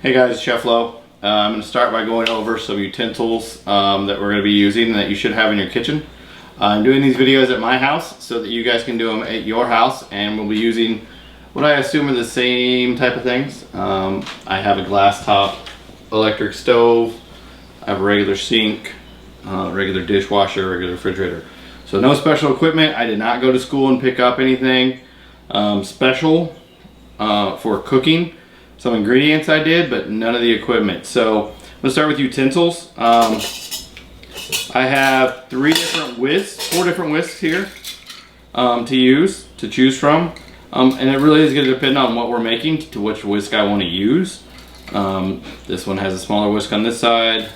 Hey guys, Chef Lo. I'm going to start by going over some utensils that we're going to be using and that you should have in your kitchen. I'm doing these videos at my house so that you guys can do them at your house, and we'll be using what I assume are the same type of things. I have a glass top electric stove, I have a regular sink, regular dishwasher, regular refrigerator. So no special equipment. I did not go to school and pick up anything special for cooking. Some ingredients I did, but none of the equipment. So let's start with utensils. I have four different whisks here to choose from. And it really is going to depend on what we're making to which whisk I want to use. This one has a smaller whisk on this side.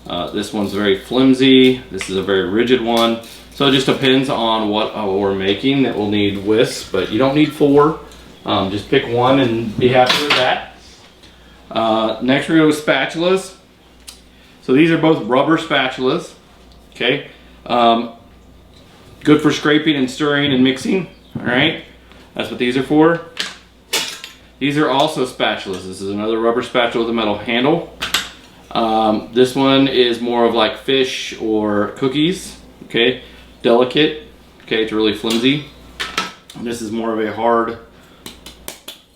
This one's very flimsy. This is a very rigid one. So it just depends on what we're making that will need whisks, but you don't need four. Just pick one and be happy with that. Next we're going to go with spatulas. So these are both rubber spatulas. Okay. Good for scraping and stirring and mixing. Alright. That's what these are for. These are also spatulas. This is another rubber spatula with a metal handle. This one is more of like fish or cookies. Okay. Delicate. Okay. It's really flimsy. And this is more of a hard,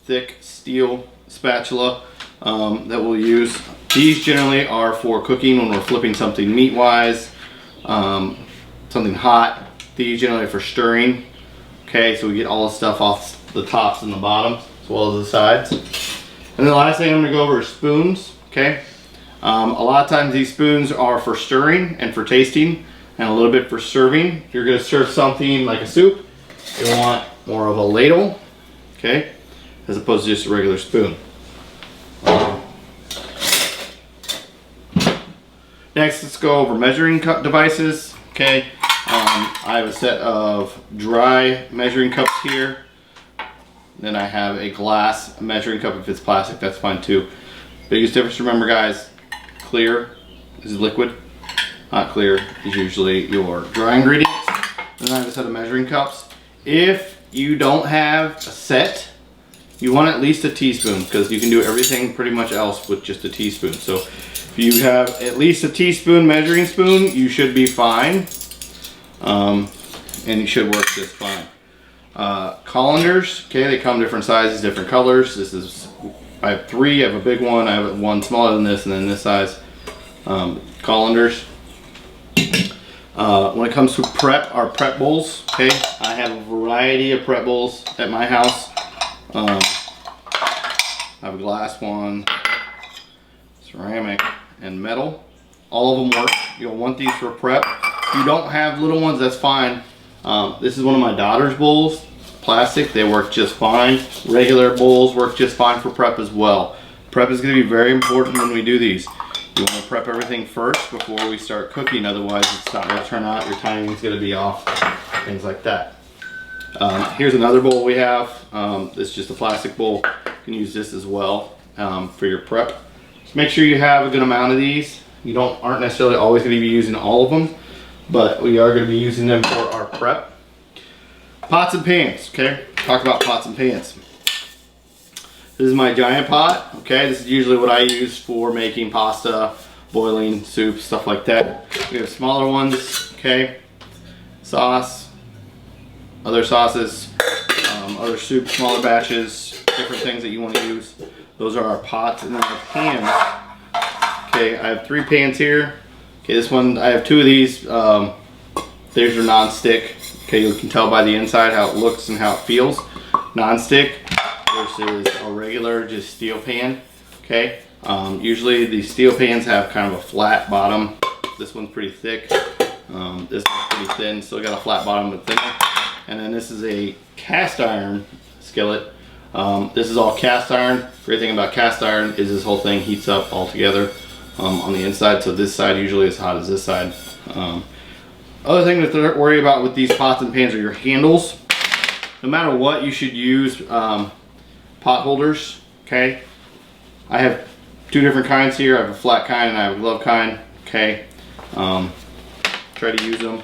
thick steel spatula that we'll use. These generally are for cooking when we're flipping something meat wise, something hot. These generally are for stirring. Okay, so we get all the stuff off the tops and the bottoms as well as the sides. And the last thing I'm going to go over is spoons. Okay, a lot of times these spoons are for stirring and for tasting and a little bit for serving. If you're going to serve something like a soup, you want more of a ladle. Okay, as opposed to just a regular spoon. Next, let's go over measuring cup devices. Okay, I have a set of dry measuring cups here. Then I have a glass measuring cup. If it's plastic, that's fine too. Biggest difference, remember guys, clear is liquid. Not clear is usually your dry ingredients. Then I have a set of measuring cups. If you don't have a set, you want at least a teaspoon, because you can do everything pretty much else with just a teaspoon. So if you have at least a teaspoon measuring spoon, you should be fine. And it should work just fine. Colanders, okay, they come different sizes, different colors. I have three. I have a big one, I have one smaller than this, and then this size. Colanders. When it comes to our prep bowls, okay, I have a variety of prep bowls at my house. I have a glass one, ceramic, and metal. All of them work. You'll want these for prep. If you don't have little ones, that's fine. This is one of my daughter's bowls. Plastic, they work just fine. Regular bowls work just fine for prep as well. Prep is going to be very important when we do these. You want to prep everything first before we start cooking, otherwise it's not going to turn out, your timing is going to be off, things like that. Here's another bowl we have. This is just a plastic bowl. You can use this as well for your prep. Just make sure you have a good amount of these. You aren't necessarily always going to be using all of them, but we are going to be using them for our prep. Pots and pans, okay? Talk about pots and pans. This is my giant pot, okay? This is usually what I use for making pasta, boiling soup, stuff like that. We have smaller ones, okay? Sauce, other sauces, other soup, smaller batches, different things that you want to use. Those are our pots. And then our pans. Okay, I have 3 pans here. Okay, this one, I have 2 of these. These are non-stick. Okay, you can tell by the inside how it looks and how it feels. Non-stick versus a regular just steel pan. Okay, usually these steel pans have kind of a flat bottom. This one's pretty thick. This one's pretty thin. Still got a flat bottom but thinner. And then this is a cast iron skillet. This is all cast iron. Great thing about cast iron is this whole thing heats up all together on the inside. So this side usually is hot as this side. Other thing to worry about with these pots and pans are your handles. No matter what, you should use pot holders. Okay, I have 2 different kinds here. I have a flat kind and I have a glove kind. Okay, try to use them.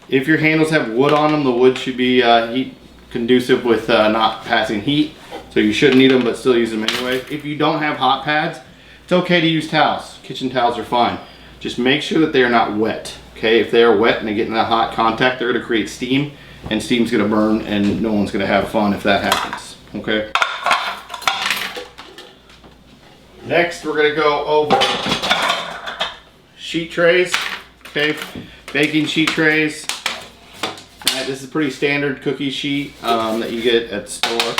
If your handles have wood on them, the wood should be heat conducive with not passing heat, so you shouldn't need them but still use them anyway. anyways, if you don't have hot pads, it's okay to use towels. Kitchen towels are fine. Just make sure that they are not wet. Okay, if they are wet and they get in that hot contact, they're gonna create steam, and steam's gonna burn, and no one's gonna have fun if that happens. Okay. Next, we're gonna go over sheet trays. Okay, baking sheet trays. Right, this is pretty standard cookie sheet that you get at the store.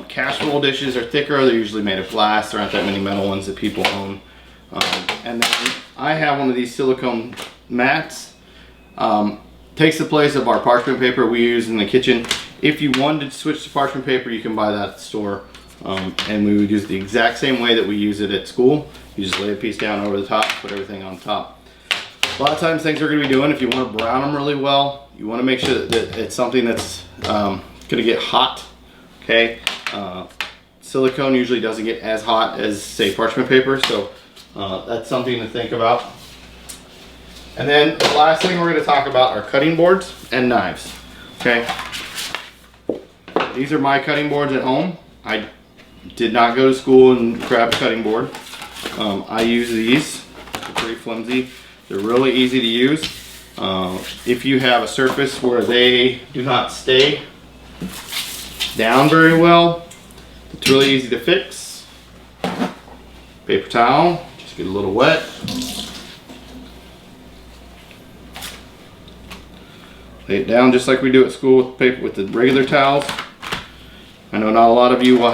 Casserole dishes are thicker. They're usually made of glass. There aren't that many metal ones that people own. And then I have one of these silicone mats. Takes the place of our parchment paper we use in the kitchen. If you wanted to switch to parchment paper, you can buy that at the store. And we would use the exact same way that we use it at school. You just lay a piece down over the top, put everything on top. A lot of times things we're going to be doing, if you want to brown them really well, you want to make sure that it's something that's going to get hot. Okay, silicone usually doesn't get as hot as, say, parchment paper, so that's something to think about. And then the last thing we're going to talk about are cutting boards and knives. Okay, these are my cutting boards at home. I did not go to school and grab a cutting board. I use these. They're pretty flimsy. They're really easy to use. If you have a surface where they do not stay down very well, it's really easy to fix. Paper towel, just get a little wet. Lay it down just like we do at school with paper, with the regular towels. I know not a lot of you will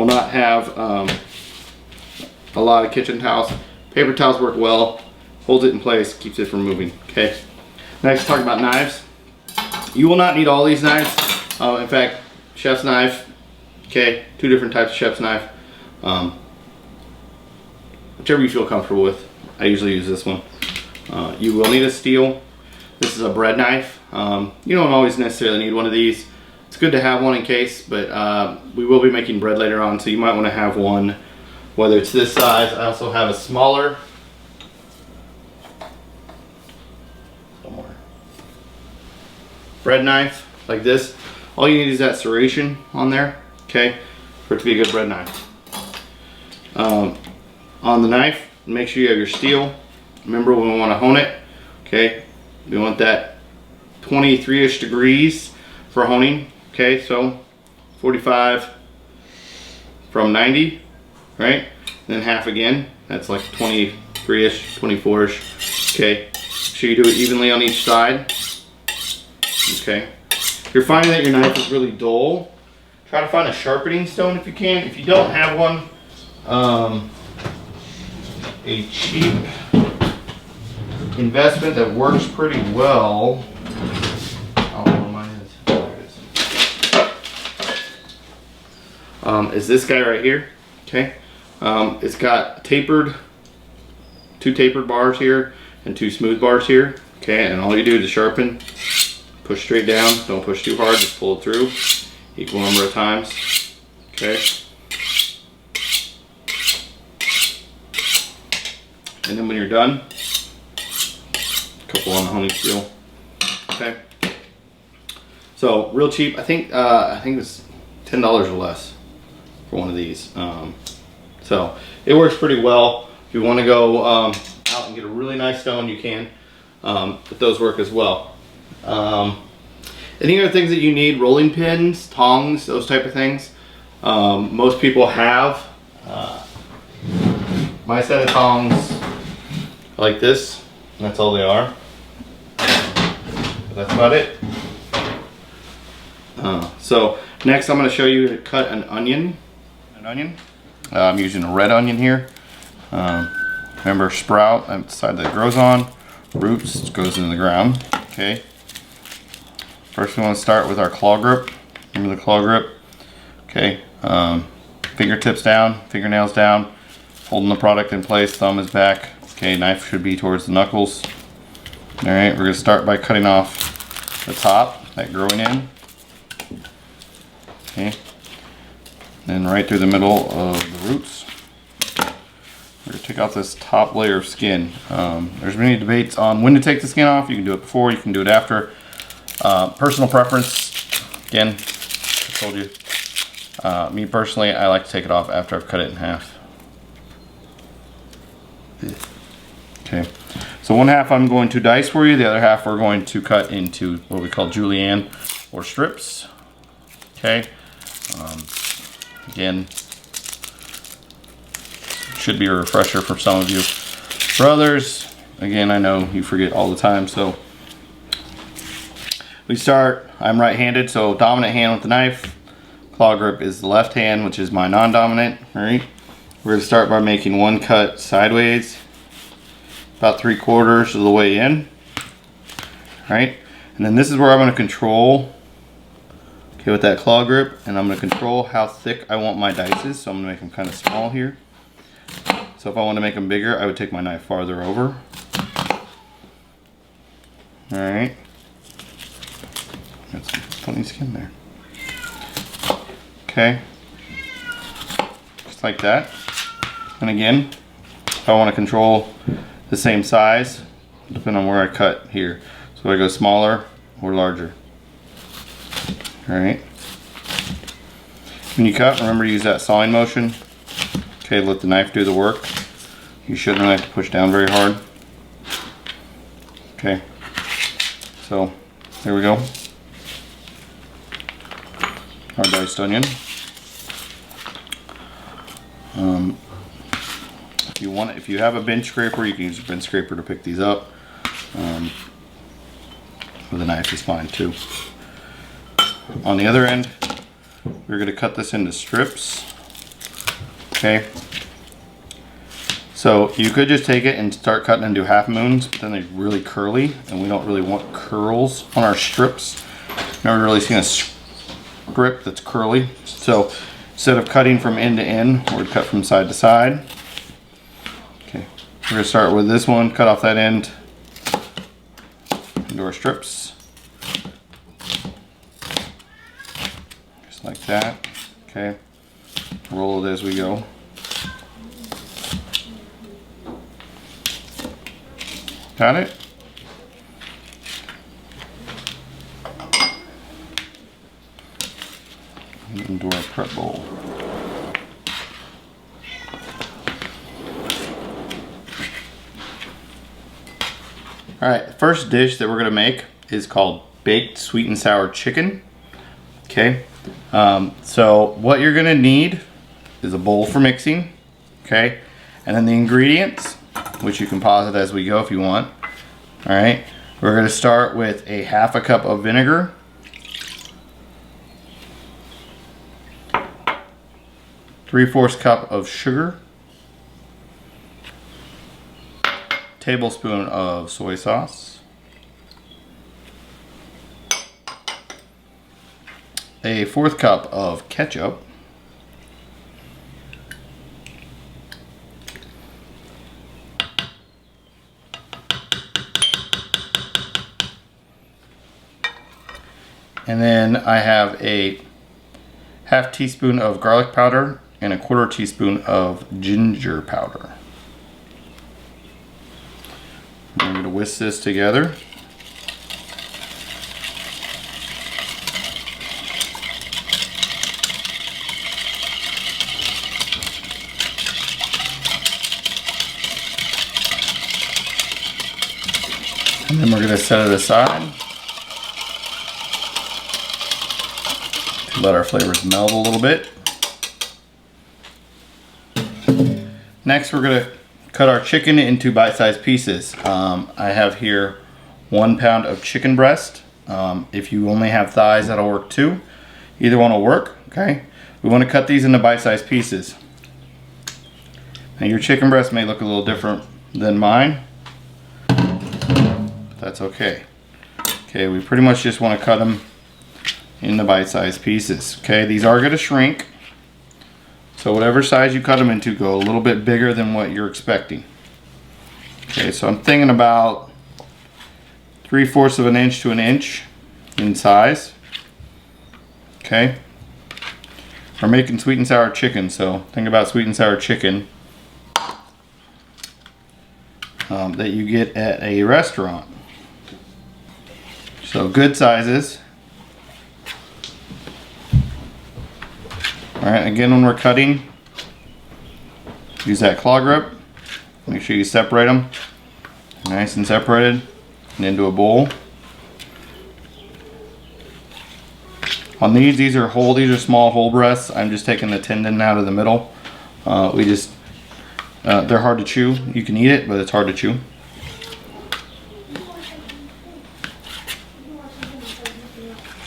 not have a lot of kitchen towels. Paper towels work well, holds it in place, keeps it from moving. Okay. Next, talk about knives. You will not need all these knives. In fact, chef's knife. Okay, 2 different types of chef's knife. Whichever you feel comfortable with. I usually use this one. You will need a steel. This is a bread knife. You don't always necessarily need one of these. It's good to have one in case, but we will be making bread later on, so you might want to have one, whether it's this size. I also have a smaller bread knife like this. All you need is that serration on there, okay, for it to be a good bread knife. On the knife, make sure you have your steel. Remember, we want to hone it, okay? We want that 23-ish degrees for honing. Okay, so 45 from 90, right? And then half again. That's like 23-ish, 24-ish. Okay, make sure you do it evenly on each side. Okay. If you're finding that your knife is really dull, try to find a sharpening stone if you can. If you don't have one, a cheap investment that works pretty well. Is this guy right here. Okay, it's got two tapered bars here and 2 smooth bars here. Okay, and all you do is sharpen, push straight down, don't push too hard, just pull it through equal number of times. Okay, and then when you're done, a couple on the honing steel. Okay, so real cheap. I think it's $10 or less for one of these. So it works pretty well. If you want to go out and get a really nice stone, you can, but those work as well. Any other things that you need: rolling pins, tongs, those type of things. Most people have. My set of tongs are like this, and that's all they are. That's about it. So next I'm going to show you to cut an onion. I'm using a red onion here. Remember, sprout, that's the side that grows on. Roots goes into the ground. Okay. First we want to start with our claw grip. Remember the claw grip? Okay. Fingertips down, fingernails down, holding the product in place, thumb is back. Okay, knife should be towards the knuckles. Alright, we're going to start by cutting off the top, that growing in. Okay. Then right through the middle of the roots. We're going to take off this top layer of skin. There's many debates on when to take the skin off. You can do it before, you can do it after. Personal preference, again, I told you, Me personally, I like to take it off after I've cut it in half. Okay, so one half I'm going to dice for you, the other half we're going to cut into what we call julienne or strips. Okay, again, should be a refresher for some of you. For others, again, I know you forget all the time, so we start, I'm right-handed, so dominant hand with the knife. Claw grip is the left hand, which is my non-dominant, right? We're gonna start by making one cut sideways, about 3/4 of the way in, right? And then this is where I'm gonna control, okay, with that claw grip, and I'm gonna control how thick I want my dices, so I'm gonna make them kind of small here. So if I want to make them bigger, I would take my knife farther over. All right. Got some funny skin there. Okay. Just like that. And again, if I want to control the same size, depending on where I cut here. So I go smaller or larger. All right. When you cut, remember to use that sawing motion. Okay, let the knife do the work. You shouldn't really have to push down very hard. Okay, so there we go. Our diced onion. If you have a bench scraper, you can use a bench scraper to pick these up. With a knife is fine too. On the other end, we're going to cut this into strips. Okay. So you could just take it and start cutting into half moons, but then they're really curly, and we don't really want curls on our strips. Never really seen a strip that's curly. So instead of cutting from end to end, we're cut from side to side. Okay, we're gonna start with this one, cut off that end into our strips. Just like that, okay. Roll it as we go. Got it? Into our prep bowl. Alright, the first dish that we're going to make is called baked sweet and sour chicken. Okay, so what you're going to need is a bowl for mixing. Okay, and then the ingredients, which you can pause it as we go if you want. All right, we're going to start with a 1/2 cup of vinegar, 3/4 cup of sugar, tablespoon of soy sauce, a 1/4 cup of ketchup, and then I have a 1/2 teaspoon of garlic powder and a 1/4 teaspoon of ginger powder. I'm going to whisk this together. And then we're going to set it aside to let our flavors meld a little bit. Next, we're going to cut our chicken into bite-sized pieces. I have here 1 pound of chicken breast. If you only have thighs, that'll work too. Either one will work, okay? We want to cut these into bite-sized pieces. Now your chicken breast may look a little different than mine. That's okay. Okay, we pretty much just want to cut them into bite-sized pieces. Okay, these are going to shrink. So whatever size you cut them into, go a little bit bigger than what you're expecting. Okay, so I'm thinking about 3/4 of an inch to an inch in size. Okay. We're making sweet and sour chicken, so think about sweet and sour chicken that you get at a restaurant. So good sizes. Alright, again when we're cutting, use that claw grip. Make sure you separate them. Nice and separated. And into a bowl. On these are whole, these are small whole breasts. I'm just taking the tendon out of the middle. They're hard to chew. You can eat it, but it's hard to chew.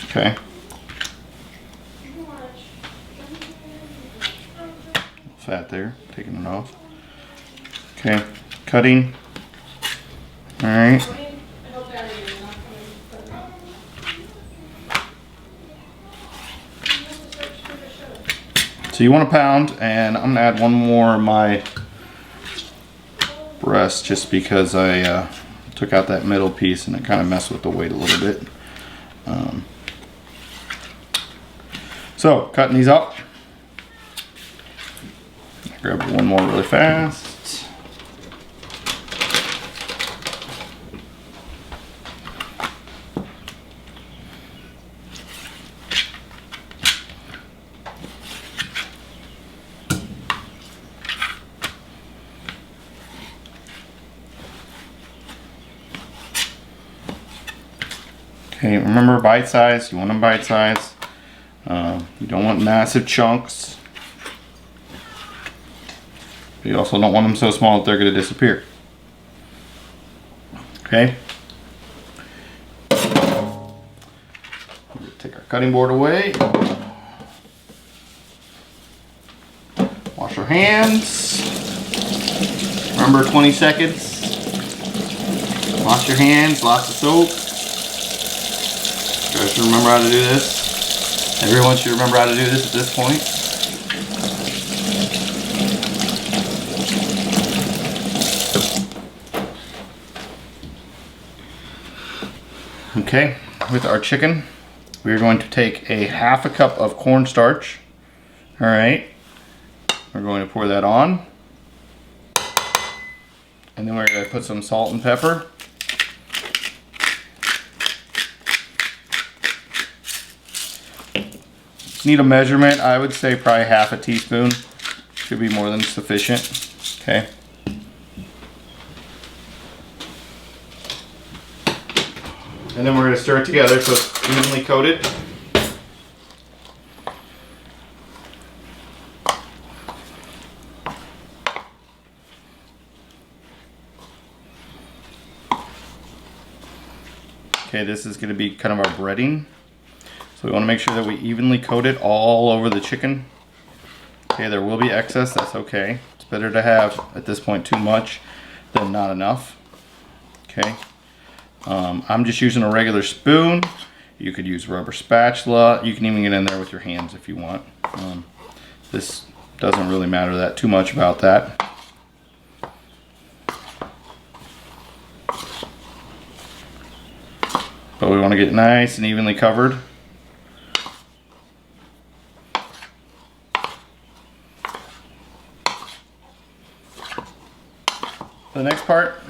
Okay. Fat there, taking it off. Okay, cutting. All right. So you want a pound, and I'm gonna add one more of my breast just because I took out that middle piece and it kind of messed with the weight a little bit. So cutting these up. Grab one more really fast. Okay, remember bite size. You want them bite size. You don't want massive chunks. You also don't want them so small that they're going to disappear. Okay. Take our cutting board away. Wash our hands. Remember 20 seconds. Wash your hands, lots of soap. You guys should remember how to do this. Everyone should remember how to do this at this point. Okay, with our chicken, we're going to take a half a cup of cornstarch. All right, we're going to pour that on. And then we're going to put some salt and pepper. Need a measurement, I would say probably half a teaspoon. Should be more than sufficient. Okay. And then we're going to stir it together so it's evenly coated. Okay, this is going to be kind of our breading. So we want to make sure that we evenly coat it all over the chicken. Okay, there will be excess, that's okay. It's better to have, at this point, too much than not enough. Okay. I'm just using a regular spoon. You could use a rubber spatula. You can even get in there with your hands if you want. This doesn't really matter that too much about that. But we want to get nice and evenly covered. The next part,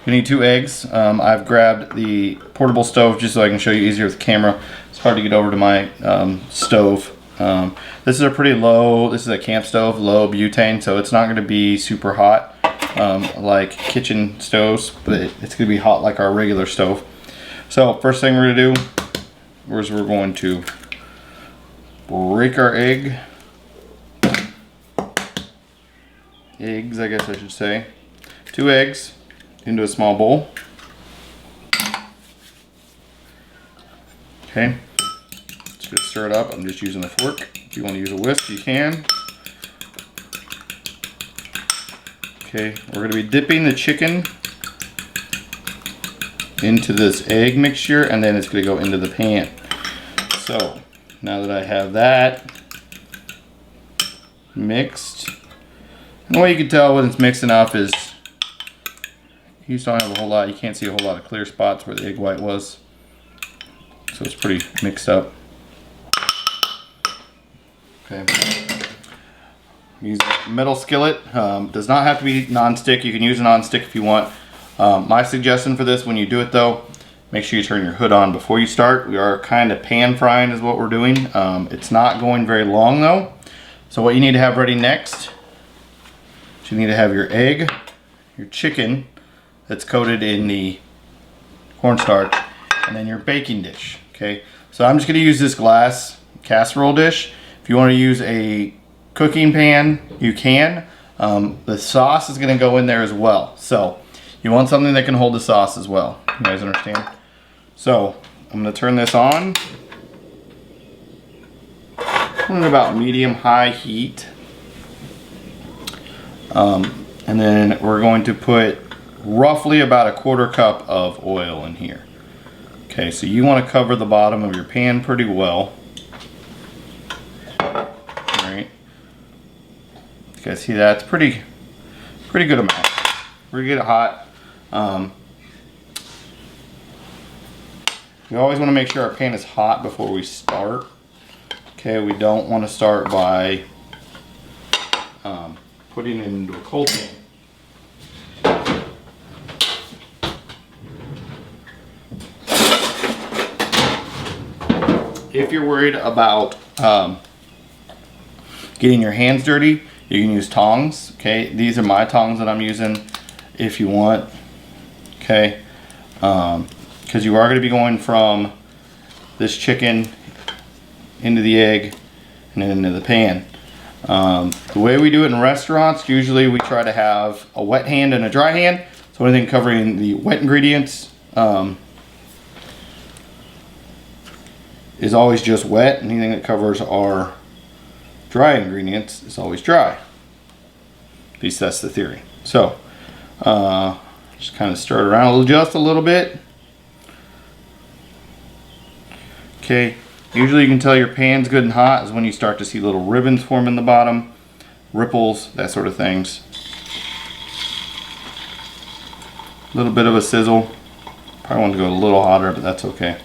you need 2 eggs. I've grabbed the portable stove just so I can show you easier with the camera. It's hard to get over to my stove. This is a pretty low, this is a camp stove, low butane, so it's not going to be super hot like kitchen stoves, but it's going to be hot like our regular stove. So first thing we're going to do is we're going to break our eggs, I guess I should say. 2 eggs into a small bowl. Okay, just stir it up. I'm just using a fork. If you want to use a whisk, you can. Okay, we're going to be dipping the chicken into this egg mixture, and then it's going to go into the pan. So now that I have that mixed, and the way you can tell when it's mixed enough is you just don't have a whole lot, you can't see a whole lot of clear spots where the egg white was. So it's pretty mixed up. Okay. Use a metal skillet. Does not have to be non-stick. You can use a non-stick if you want. My suggestion for this when you do it though Make sure you turn your hood on before you start. We are kind of pan frying is what we're doing. It's not going very long though. So what you need to have ready next, you need to have your egg, your chicken that's coated in the cornstarch, and then your baking dish, okay? So I'm just gonna use this glass casserole dish. If you wanna use a cooking pan, you can. The sauce is gonna go in there as well. So you want something that can hold the sauce as well. You guys understand? So I'm gonna turn this on. Put it about medium-high heat. And then we're going to put roughly about 1/4 cup of oil in here. Okay, so you want to cover the bottom of your pan pretty well. All right. You guys see that? It's pretty good amount. We're gonna get it hot. We always want to make sure our pan is hot before we start. Okay, we don't want to start by putting it into a cold pan. If you're worried about getting your hands dirty, you can use tongs. Okay, these are my tongs that I'm using if you want. Okay, because you are going to be going from this chicken into the egg and then into the pan. The way we do it in restaurants, usually we try to have a wet hand and a dry hand. So anything covering the wet ingredients is always just wet. Anything that covers our dry ingredients is always dry. At least that's the theory. So just kind of stir it around just a little bit. Okay. Usually you can tell your pan's good and hot is when you start to see little ribbons form in the bottom, ripples, that sort of things. A little bit of a sizzle. Probably want to go a little hotter, but that's okay.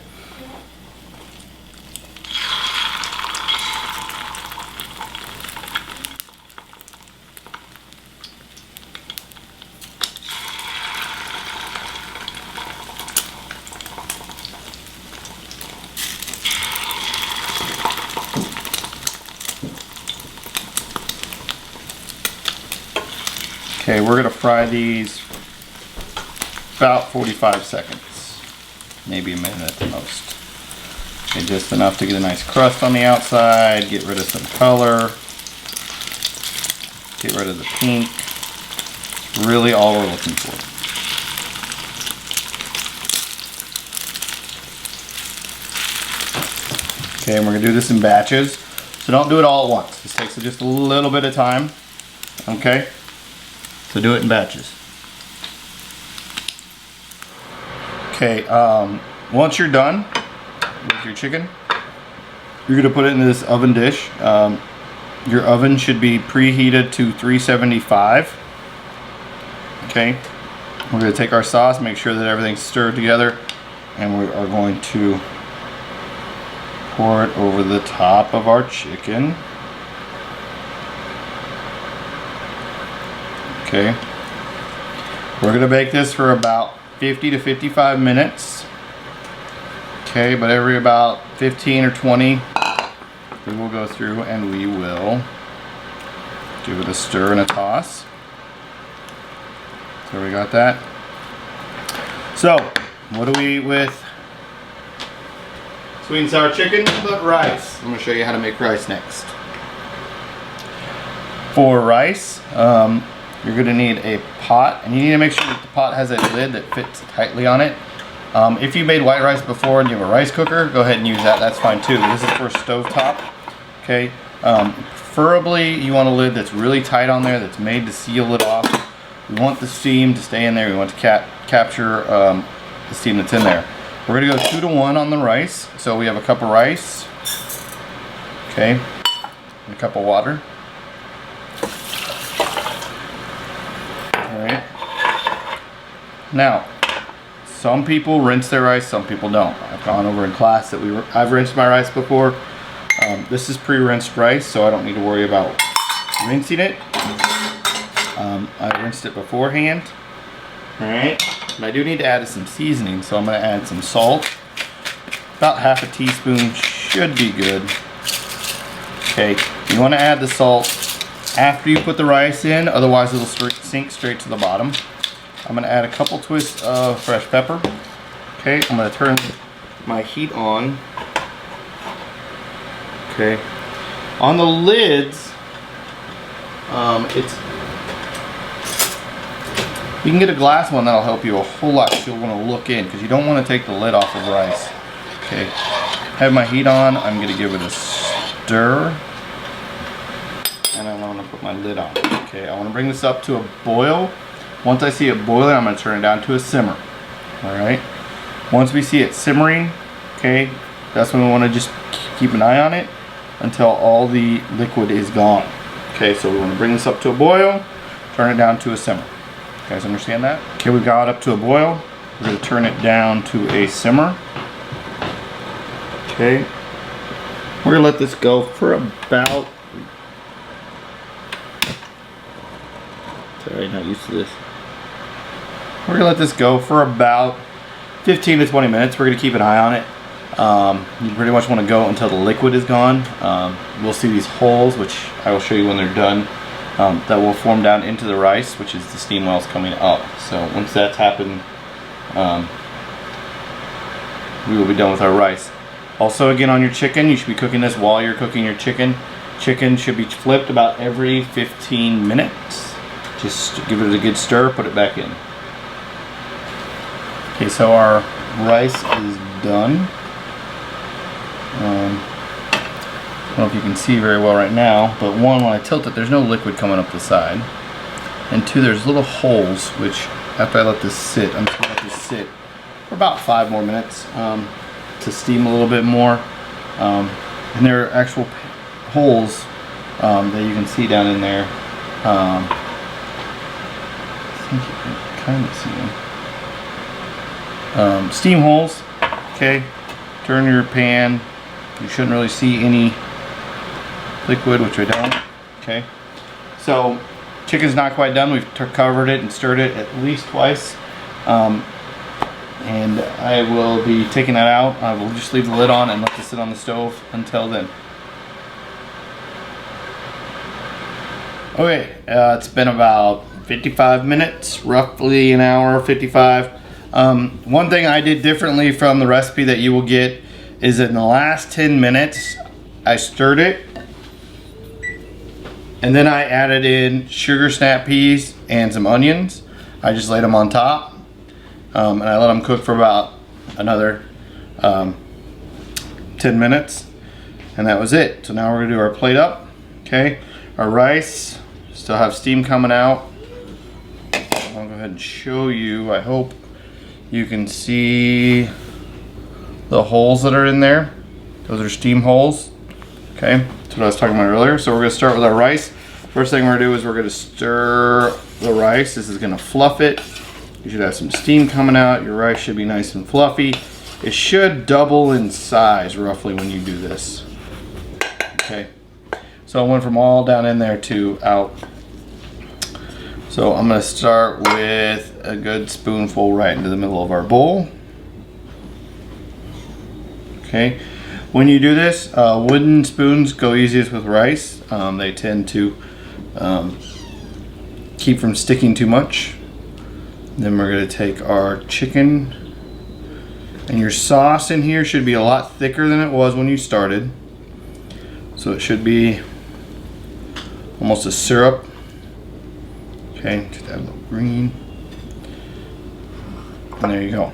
Okay, we're gonna fry these about 45 seconds, maybe a minute at the most. Okay, just enough to get a nice crust on the outside, get rid of some color, get rid of the pink. Really all we're looking for. Okay, and we're gonna do this in batches. So don't do it all at once. This takes just a little bit of time, okay? So do it in batches. Okay, once you're done with your chicken, you're gonna put it into this oven dish. Your oven should be preheated to 375. Okay, we're gonna take our sauce, make sure that everything's stirred together, and we are going to pour it over the top of our chicken. Okay, we're gonna bake this for about 50 to 55 minutes. Okay, but every about 15 or 20, we will go through and we will give it a stir and a toss. So we got that. So, what do we eat with sweet and sour chicken? But rice. I'm gonna show you how to make rice next. For rice, you're going to need a pot, and you need to make sure that the pot has a lid that fits tightly on it. If you made white rice before and you have a rice cooker, go ahead and use that. That's fine too. This is for stovetop. Okay. Preferably, you want a lid that's really tight on there, that's made to seal it off. We want the steam to stay in there. We want to capture the steam that's in there. We're going to go 2 to 1 on the rice. So we have a cup of rice. Okay. And a cup of water. Alright. Now, some people rinse their rice, some people don't. I've gone over in class that I've rinsed my rice before. This is pre-rinsed rice, so I don't need to worry about rinsing it. I rinsed it beforehand. Alright. But I do need to add some seasoning, so I'm going to add some salt. About half a teaspoon should be good. Okay, you want to add the salt after you put the rice in, otherwise it'll sink straight to the bottom. I'm going to add a couple twists of fresh pepper. Okay, I'm going to turn my heat on. Okay, on the lids, you can get a glass one, that'll help you a whole lot. You'll want to look in because you don't want to take the lid off of rice. Okay, have my heat on. I'm going to give it a stir, and I'm going to put my lid on. Okay, I want to bring this up to a boil. Once I see it boiling, I'm going to turn it down to a simmer. All right. Once we see it simmering, okay, that's when we want to just keep an eye on it until all the liquid is gone. Okay, so we want to bring this up to a boil, turn it down to a simmer. You guys understand that? Okay, we got up to a boil. We're going to turn it down to a simmer. Okay, we're going to let this go for about, sorry, not used to this. We're going to let this go for about 15 to 20 minutes. We're going to keep an eye on it. You pretty much want to go until the liquid is gone. We'll see these holes, which I will show you when they're done, that will form down into the rice, which is the steam wells coming up. So once that's happened, we will be done with our rice. Also, again, on your chicken, you should be cooking this while you're cooking your chicken. Chicken should be flipped about every 15 minutes. Just give it a good stir, put it back in. Okay, so our rice is done. I don't know if you can see very well right now, but one, when I tilt it, there's no liquid coming up the side. And two, there's little holes, which after I let this sit, I'm just going to let this sit for about 5 more minutes to steam a little bit more. And there are actual holes that you can see down in there. I think you can kind of see them. Steam holes. Okay, turn your pan. You shouldn't really see any liquid, which I don't. Okay, so chicken's not quite done. We've covered it and stirred it at least twice, and I will be taking that out. I will just leave the lid on and let this sit on the stove until then. Okay, it's been about 55 minutes, roughly an hour, 55. One thing I did differently from the recipe that you will get is in the last 10 minutes I stirred it, and then I added in sugar snap peas and some onions. I just laid them on top, and I let them cook for about another 10 minutes, and that was it. So now we're gonna do our plate up. Okay, our rice still have steam coming out. I'll go ahead and show you. I hope you can see the holes that are in there. Those are steam holes. Okay, that's what I was talking about earlier. So we're gonna start with our rice. First thing we're gonna do is we're gonna stir the rice. This is gonna fluff it. You should have some steam coming out. Your rice should be nice and fluffy. It should double in size roughly when you do this. Okay, so I went from all down in there to out. So I'm gonna start with a good spoonful right into the middle of our bowl. Okay, when you do this, wooden spoons go easiest with rice. They tend to keep from sticking too much. Then we're going to take our chicken, and your sauce in here should be a lot thicker than it was when you started. So it should be almost a syrup. Okay, just add a little green. And there you go.